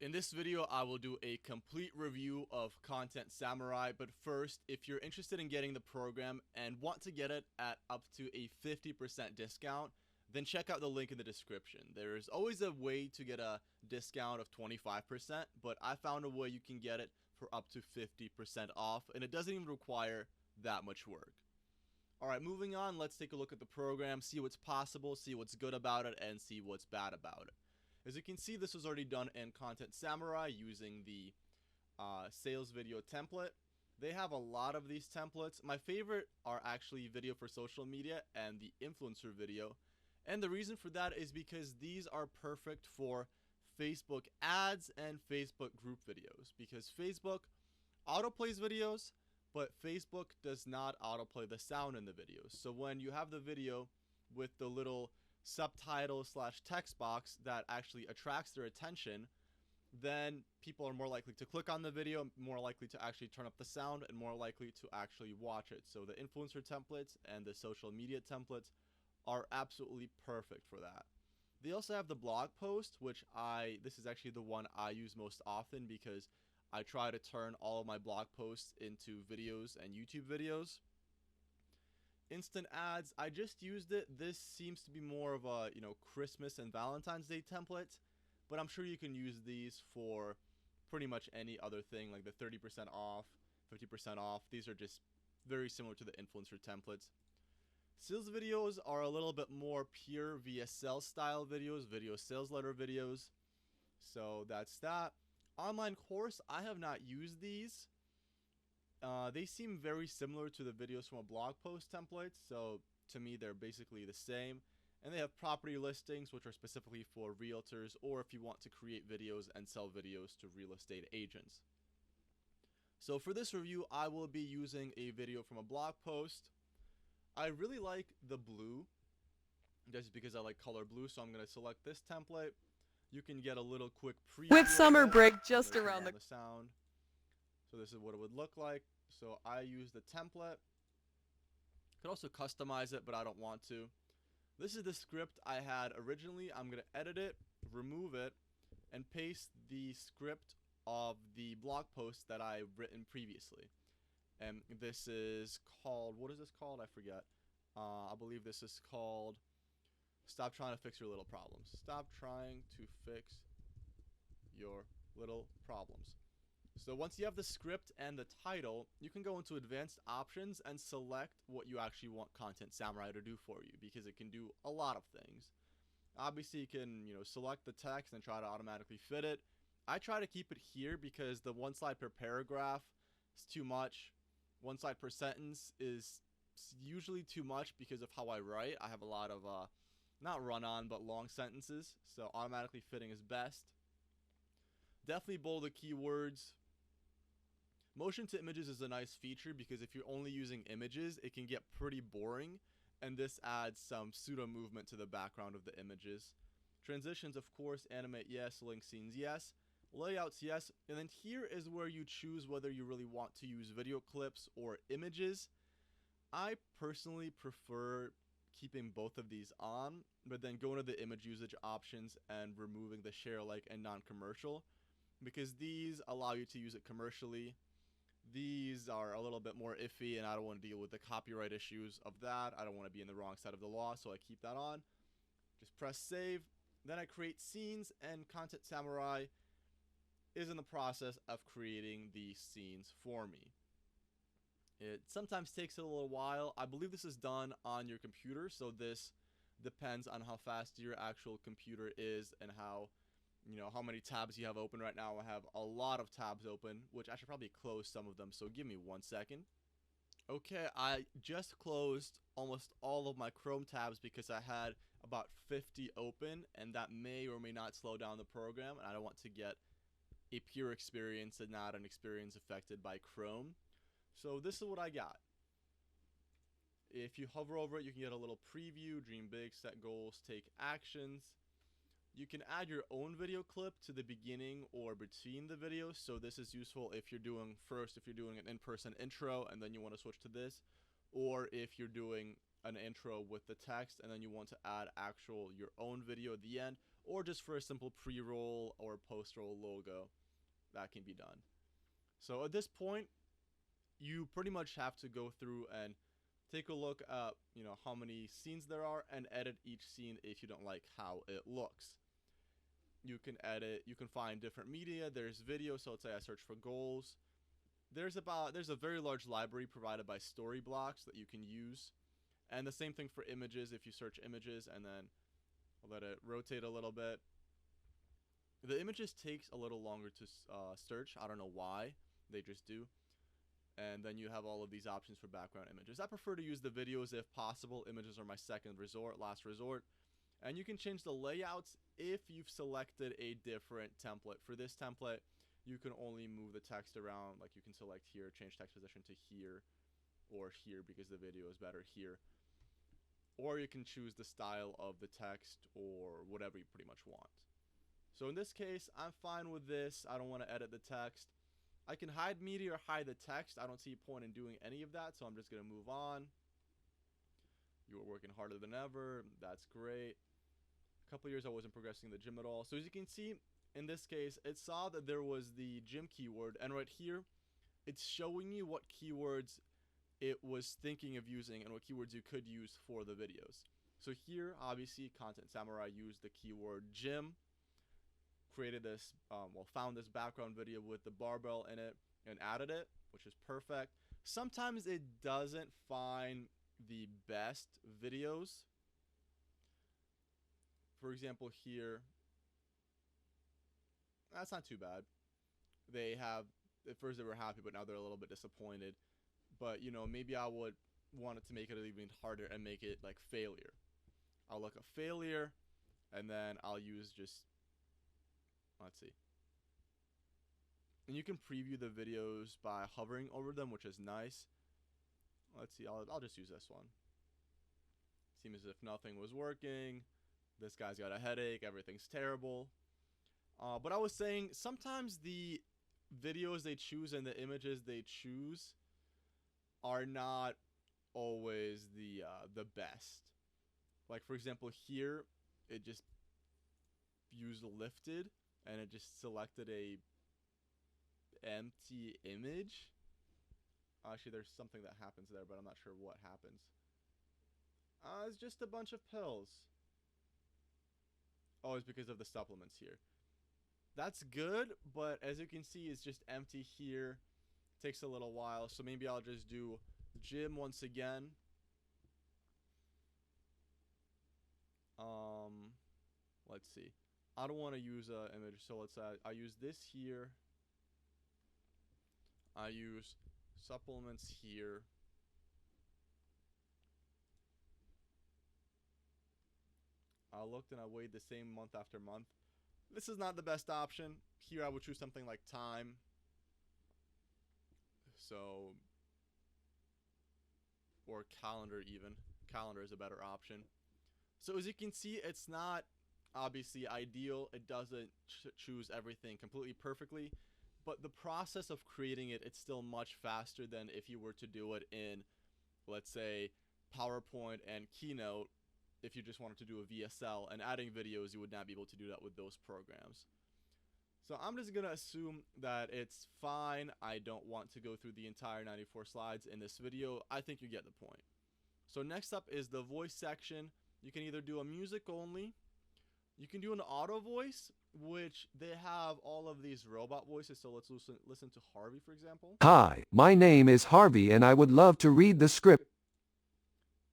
In this video, I will do a complete review of Content Samurai, but first, if you're interested in getting the program and want to get it at up to a 50% discount, then check out the link in the description. There's always a way to get a discount of 25%, but I found a way you can get it for up to 50% off, and it doesn't even require that much work. Alright, moving on, let's take a look at the program, see what's possible, see what's good about it, and see what's bad about it. As you can see, this was already done in Content Samurai using the sales video template. They have a lot of these templates. My favorite are actually video for social media and the influencer video. And the reason for that is because these are perfect for Facebook ads and Facebook group videos. Because Facebook autoplays videos, but Facebook does not autoplay the sound in the videos. So when you have the video with the little subtitle / text box that actually attracts their attention, then people are more likely to click on the video, more likely to actually turn up the sound, and more likely to actually watch it. So the influencer templates and the social media templates are absolutely perfect for that. They also have the blog post, which this is actually the one I use most often because I try to turn all of my blog posts into videos and YouTube videos. Instant ads, I just used it. This seems to be more of a, Christmas and Valentine's Day template, but I'm sure you can use these for pretty much any other thing, like the 30% off, 50% off. These are just very similar to the influencer templates. Sales videos are a little bit more pure VSL style videos, video sales letter videos. So that's that. Online course, I have not used these. They seem very similar to the videos from a blog post template, so to me they're basically the same. And they have property listings, which are specifically for realtors, or if you want to create videos and sell videos to real estate agents. So for this review, I will be using a video from a blog post. I really like the blue, just because I like color blue, so I'm going to select this template. You can get a little quick preview With summer of it. break just around the sound. So this is what it would look like. So I use the template. Could also customize it, but I don't want to. This is the script I had originally. I'm going to edit it, remove it, and paste the script of the blog post that I've written previously. And this is called, what is this called? I forget. I believe this is called Stop Trying to Fix Your Little Problems. Stop trying to fix your little problems. So once you have the script and the title, you can go into advanced options and select what you actually want Content Samurai to do for you, because it can do a lot of things. Obviously, you can, select the text and try to automatically fit it. I try to keep it here because the one slide per paragraph is too much. One slide per sentence is usually too much because of how I write. I have a lot of, not run-on, but long sentences, so automatically fitting is best. Definitely bold the keywords. Motion to images is a nice feature because if you're only using images, it can get pretty boring, and this adds some pseudo movement to the background of the images. Transitions, of course, animate yes, link scenes yes, layouts yes, and then here is where you choose whether you really want to use video clips or images. I personally prefer keeping both of these on, but then going to the image usage options and removing the share like and non-commercial, because these allow you to use it commercially. These are a little bit more iffy, and I don't want to deal with the copyright issues of that. I don't want to be in the wrong side of the law, so I keep that on. Just press save. Then I create scenes, and Content Samurai is in the process of creating the scenes for me. It sometimes takes a little while. I believe this is done on your computer, so this depends on how fast your actual computer is and how many tabs you have open. Right now I have a lot of tabs open, which I should probably close some of them, so give me 1 second. Okay, I just closed almost all of my Chrome tabs because I had about 50 open, and that may or may not slow down the program, and I don't want to get a pure experience and not an experience affected by Chrome. So this is what I got. If you hover over it, you can get a little preview, dream big, set goals, take actions. You can add your own video clip to the beginning or between the videos. So this is useful if you're doing an in-person intro and then you want to switch to this, or if you're doing an intro with the text and then you want to add your own video at the end, or just for a simple pre-roll or post-roll logo, that can be done. So at this point, you pretty much have to go through and take a look at, how many scenes there are and edit each scene if you don't like how it looks. You can edit, you can find different media. There's video, so let's say I search for goals. There's a very large library provided by Storyblocks that you can use. And the same thing for images. If you search images and then let it rotate a little bit, the images takes a little longer to search. I don't know why, they just do. And then you have all of these options for background images. I prefer to use the videos if possible. Images are my last resort. And you can change the layouts if you've selected a different template. For this template, you can only move the text around. Like you can select here, change text position to here or here because the video is better here. Or you can choose the style of the text or whatever you pretty much want. So in this case, I'm fine with this. I don't want to edit the text. I can hide media or hide the text. I don't see a point in doing any of that, so I'm just going to move on. You were working harder than ever. That's great. A couple years I wasn't progressing in the gym at all. So as you can see, in this case, it saw that there was the gym keyword, and right here, it's showing you what keywords it was thinking of using and what keywords you could use for the videos. So here, obviously, Content Samurai used the keyword gym, created this, found this background video with the barbell in it and added it, which is perfect. Sometimes it doesn't find the best videos. For example, here, that's not too bad. They have, at first they were happy, but now they're a little bit disappointed. But, maybe I would want it to make it even harder and make it like failure. I'll look at failure, and then I'll use just, let's see. And you can preview the videos by hovering over them, which is nice. Let's see, I'll just use this one. Seems as if nothing was working. This guy's got a headache. Everything's terrible. But I was saying, sometimes the videos they choose and the images they choose are not always the best. Like, for example, here, it just used lifted, and it just selected a empty image. Actually, there's something that happens there, but I'm not sure what happens. It's just a bunch of pills. Oh, it's because of the supplements here. That's good, but as you can see, it's just empty here. Takes a little while, so maybe I'll just do gym once again. Let's see. I don't want to use an image, so let's I use this here. I use supplements here. I looked and I weighed the same month after month. This is not the best option. Here I would choose something like time. So, or calendar even. Calendar is a better option. So as you can see, it's not obviously ideal. It doesn't choose everything completely perfectly. But the process of creating it, it's still much faster than if you were to do it in, let's say, PowerPoint and Keynote. If you just wanted to do a VSL and adding videos, you would not be able to do that with those programs. So I'm just going to assume that it's fine. I don't want to go through the entire 94 slides in this video. I think you get the point. So next up is the voice section. You can either do a music only. You can do an auto voice, which they have all of these robot voices. So let's listen to Harvey, for example. Hi, my name is Harvey and I would love to read the script.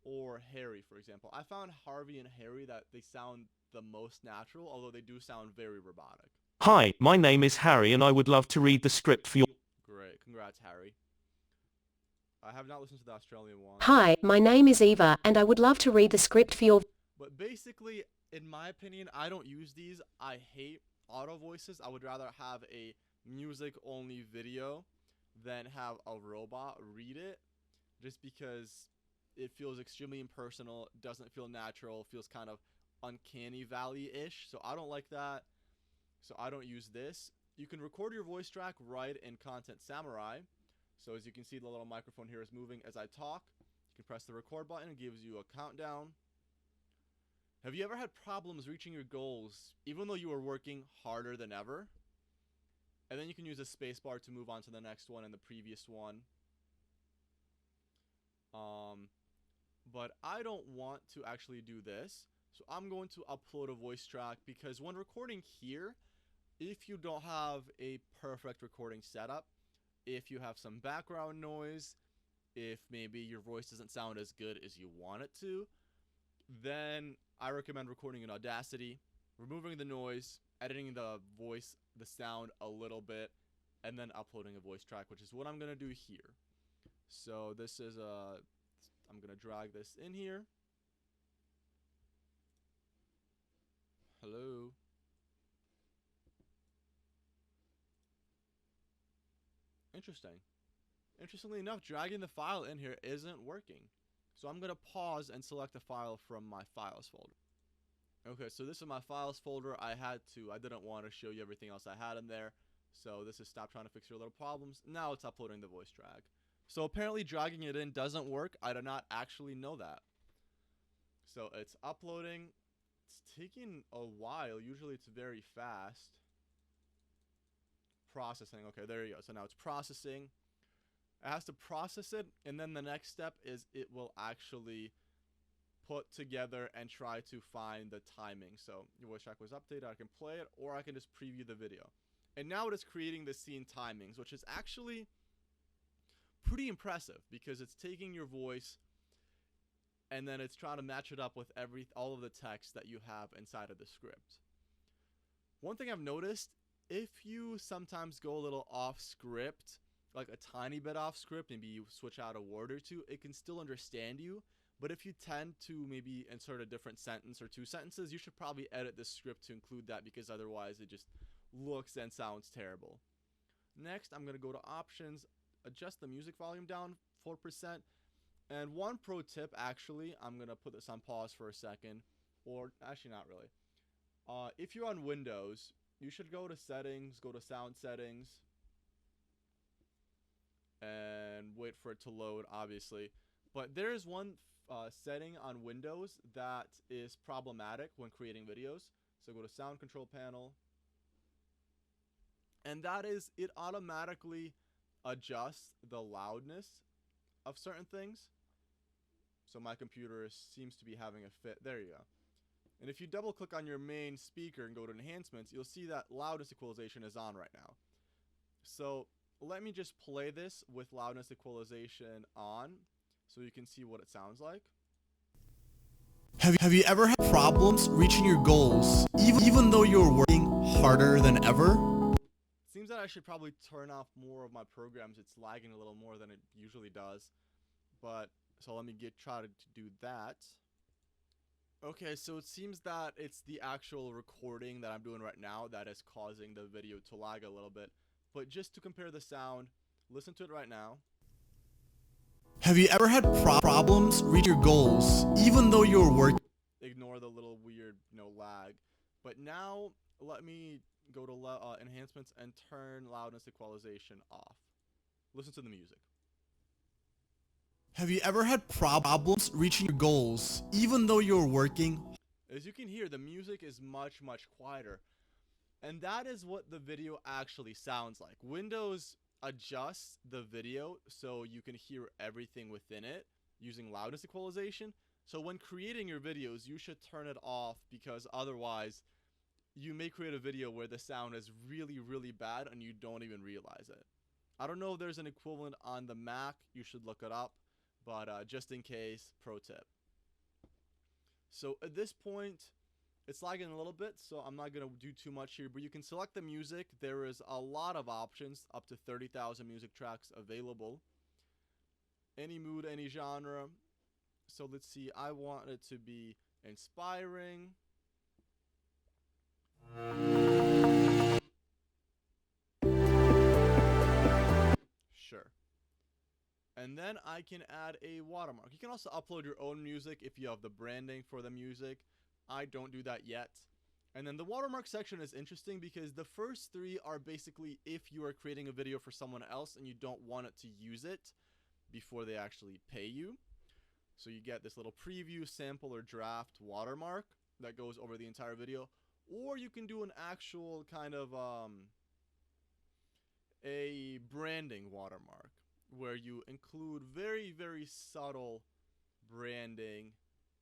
Or Harry, for example. I found Harvey and Harry that they sound the most natural, although they do sound very robotic. Hi, my name is Harry and I would love to read the script for your... Great, congrats, Harry. I have not listened to the Australian one. Hi, my name is Eva and I would love to read the script for your... But basically, in my opinion, I don't use these. I hate auto voices. I would rather have a music-only video than have a robot read it, just because it feels extremely impersonal, doesn't feel natural, feels kind of uncanny valley-ish, so I don't like that. So I don't use this. You can record your voice track right in Content Samurai. So as you can see, the little microphone here is moving as I talk. You can press the record button, it gives you a countdown. Have you ever had problems reaching your goals even though you were working harder than ever? And then you can use a spacebar to move on to the next one and the previous one. But I don't want to actually do this. So I'm going to upload a voice track because when recording here, if you don't have a perfect recording setup, if you have some background noise, if maybe your voice doesn't sound as good as you want it to, then I recommend recording in Audacity, removing the noise, editing the voice, the sound a little bit, and then uploading a voice track, which is what I'm going to do here. So this is I'm going to drag this in here. Hello. Interesting. Interestingly enough, dragging the file in here isn't working. So I'm going to pause and select a file from my files folder. Okay, so this is my files folder. I didn't want to show you everything else I had in there. So this is stop trying to fix your little problems. Now it's uploading the voice track. So apparently dragging it in doesn't work. I did not actually know that. So it's uploading. It's taking a while. Usually it's very fast. Processing. Okay, there you go. So now it's processing. It has to process it, and then the next step is it will actually put together and try to find the timing. So your voice track was updated. I can play it, or I can just preview the video. And now it is creating the scene timings, which is actually pretty impressive because it's taking your voice and then it's trying to match it up with all of the text that you have inside of the script. One thing I've noticed, if you sometimes go a little off script, like a tiny bit off script, maybe you switch out a word or two, it can still understand you. But if you tend to maybe insert a different sentence or two sentences, you should probably edit the script to include that because otherwise it just looks and sounds terrible. Next, I'm going to go to options, adjust the music volume down 4%. And one pro tip, actually, I'm going to put this on pause for a second, or actually not really. If you're on Windows, you should go to settings, go to sound settings, and wait for it to load, obviously. But there is one setting on Windows that is problematic when creating videos. So go to sound control panel, and that is it automatically adjusts the loudness of certain things. So my computer seems to be having a fit. There you go. And if you double click on your main speaker and go to enhancements, you'll see that loudness equalization is on right now. So let me just play this with loudness equalization on so you can see what it sounds like. Have you ever had problems reaching your goals even though you're working harder than ever? Seems that I should probably turn off more of my programs. It's lagging a little more than it usually does. But so let me try to do that. Okay, so it seems that it's the actual recording that I'm doing right now that is causing the video to lag a little bit. But just to compare the sound, listen to it right now. Have you ever had problems reach your goals even though you're working? Ignore the little weird, lag. But now let me go to enhancements and turn loudness equalization off. Listen to the music. Have you ever had problems reaching your goals even though you're working? As you can hear, the music is much, much quieter. And that is what the video actually sounds like. Windows adjusts the video so you can hear everything within it using loudness equalization. So when creating your videos, you should turn it off because otherwise you may create a video where the sound is really, really bad and you don't even realize it. I don't know if there's an equivalent on the Mac. You should look it up. But just in case, pro tip. So at this point, it's lagging a little bit, so I'm not going to do too much here. But you can select the music. There is a lot of options, up to 30,000 music tracks available. Any mood, any genre. So let's see, I want it to be inspiring. Sure. And then I can add a watermark. You can also upload your own music if you have the branding for the music. I don't do that yet. And then the watermark section is interesting because the first three are basically if you are creating a video for someone else and you don't want it to use it before they actually pay you. So you get this little preview, sample, or draft watermark. that goes over the entire video, or you can do an actual kind of a branding watermark where you include very, very subtle branding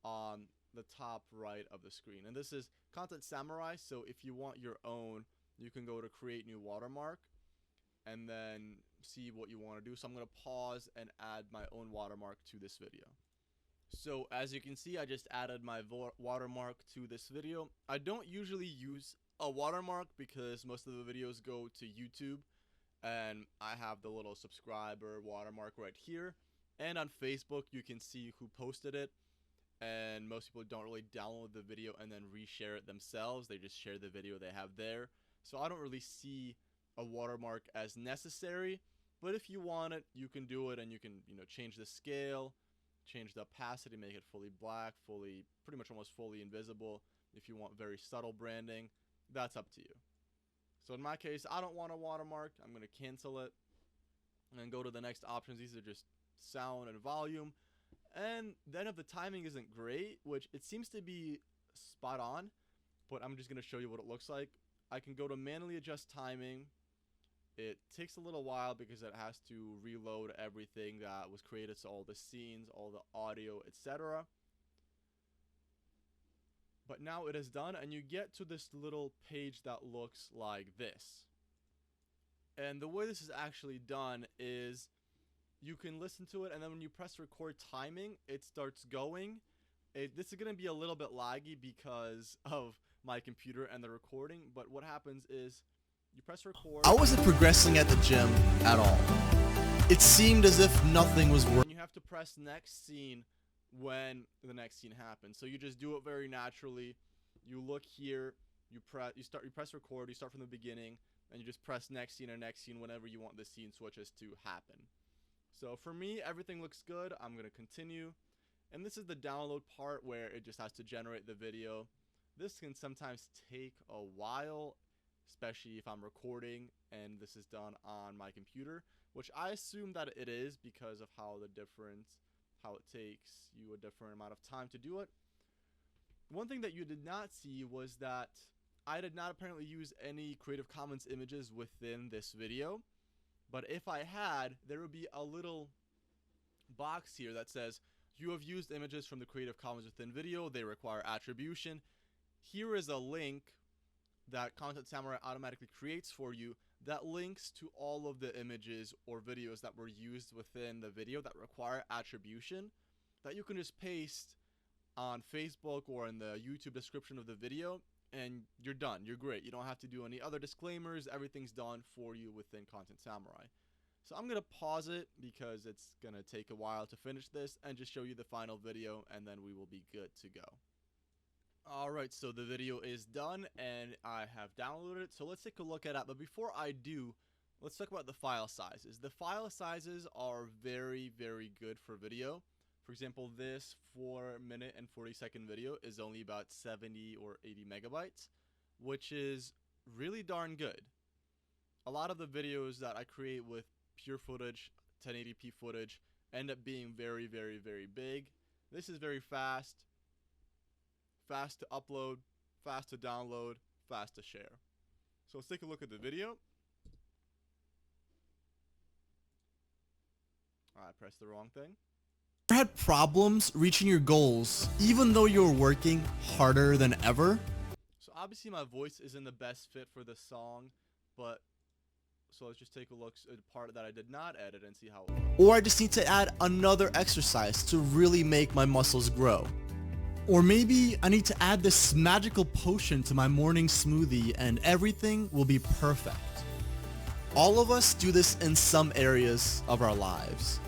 on the top right of the screen. And this is Content Samurai, so if you want your own, you can go to create new watermark and then see what you want to do. So I'm going to pause and add my own watermark to this video. So as you can see, I just added my watermark to this video. I don't usually use a watermark because most of the videos go to YouTube, and I have the little subscriber watermark right here. And on Facebook, you can see who posted it, and most people don't really download the video and then reshare it themselves. They just share the video they have there. So I don't really see a watermark as necessary, but if you want it, you can do it, and you can, change the scale, change the opacity, make it fully black, pretty much almost fully invisible. If you want very subtle branding, that's up to you. So in my case, I don't want a watermark. I'm going to cancel it and then go to the next options. These are just sound and volume. And then if the timing isn't great, which it seems to be spot on, but I'm just going to show you what it looks like. I can go to manually adjust timing. It takes a little while because it has to reload everything that was created, so all the scenes, all the audio, etc. But now it is done, and you get to this little page that looks like this. And the way this is actually done is you can listen to it, and then when you press record timing, it starts going. This is going to be a little bit laggy because of my computer and the recording, but what happens is you press record. I wasn't progressing at the gym at all. It seemed as if nothing was working. You have to press next scene when the next scene happens. So you just do it very naturally. You look here, you press record, you start from the beginning, and you just press next scene or next scene whenever you want the scene switches to happen. So for me, everything looks good. I'm going to continue. And this is the download part where it just has to generate the video. This can sometimes take a while, especially if I'm recording and this is done on my computer, which I assume that it is because of how it takes you a different amount of time to do it. One thing that you did not see was that I did not apparently use any Creative Commons images within this video, but if I had, there would be a little box here that says, you have used images from the Creative Commons within video, they require attribution. Here is a link that Content Samurai automatically creates for you that links to all of the images or videos that were used within the video that require attribution, that you can just paste on Facebook or in the YouTube description of the video, and you're done. You're great. You don't have to do any other disclaimers. Everything's done for you within Content Samurai. So I'm going to pause it because it's going to take a while to finish this and just show you the final video, and then we will be good to go. Alright, so the video is done and I have downloaded it, so let's take a look at it. But before I do, let's talk about the file sizes. The file sizes are very, very good for video. For example, this 4-minute and 40-second video is only about 70 or 80 megabytes, which is really darn good. A lot of the videos that I create with pure footage, 1080p footage, end up being very, very, very big. This is very fast. Fast to upload, fast to download, fast to share. So let's take a look at the video. I pressed the wrong thing. You had problems reaching your goals, even though you were working harder than ever? So obviously my voice isn't the best fit for this song, but so let's just take a look at the part that I did not edit and see how it works. Or I just need to add another exercise to really make my muscles grow. Or maybe I need to add this magical potion to my morning smoothie and everything will be perfect. All of us do this in some areas of our lives.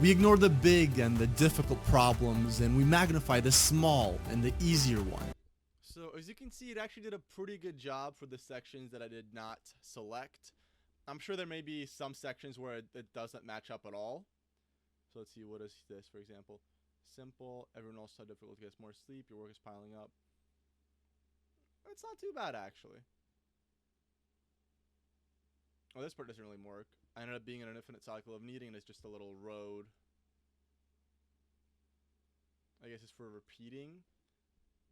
We ignore the big and the difficult problems and we magnify the small and the easier one. So as you can see, it actually did a pretty good job for the sections that I did not select. I'm sure there may be some sections where it doesn't match up at all. So let's see, what is this, for example? Simple, everyone else had difficulty gets more sleep, your work is piling up. It's not too bad, actually. Oh, this part doesn't really work. I ended up being in an infinite cycle of needing, and it's just a little road. I guess it's for repeating.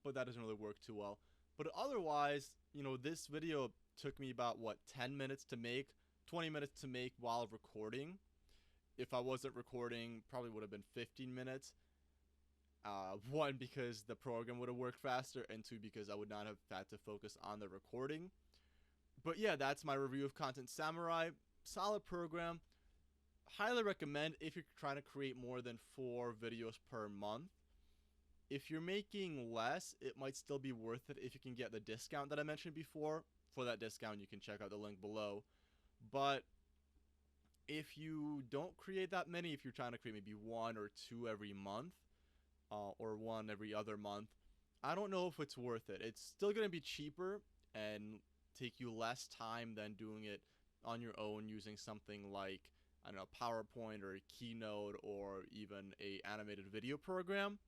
but that doesn't really work too well. But otherwise, you know, this video took me about, what, 10 minutes to make, 20 minutes to make while recording. If I wasn't recording, probably would have been 15 minutes. One, because the program would have worked faster, and two, because I would not have had to focus on the recording. But yeah, that's my review of Content Samurai. Solid program. Highly recommend if you're trying to create more than 4 videos per month. If you're making less, it might still be worth it if you can get the discount that I mentioned before. For that discount, you can check out the link below. But if you don't create that many, if you're trying to create maybe 1 or 2 every month, or 1 every other month, I don't know if it's worth it. It's still going to be cheaper and take you less time than doing it on your own using something like, I don't know, PowerPoint or Keynote or even a animated video program.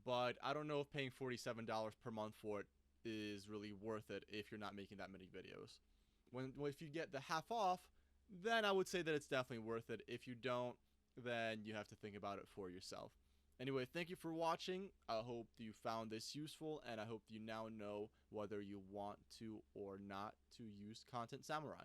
But I don't know if paying $47 per month for it is really worth it if you're not making that many videos. If you get the half off, then I would say that it's definitely worth it. If you don't, then you have to think about it for yourself. Anyway, thank you for watching. I hope you found this useful, and I hope you now know whether you want to or not to use Content Samurai.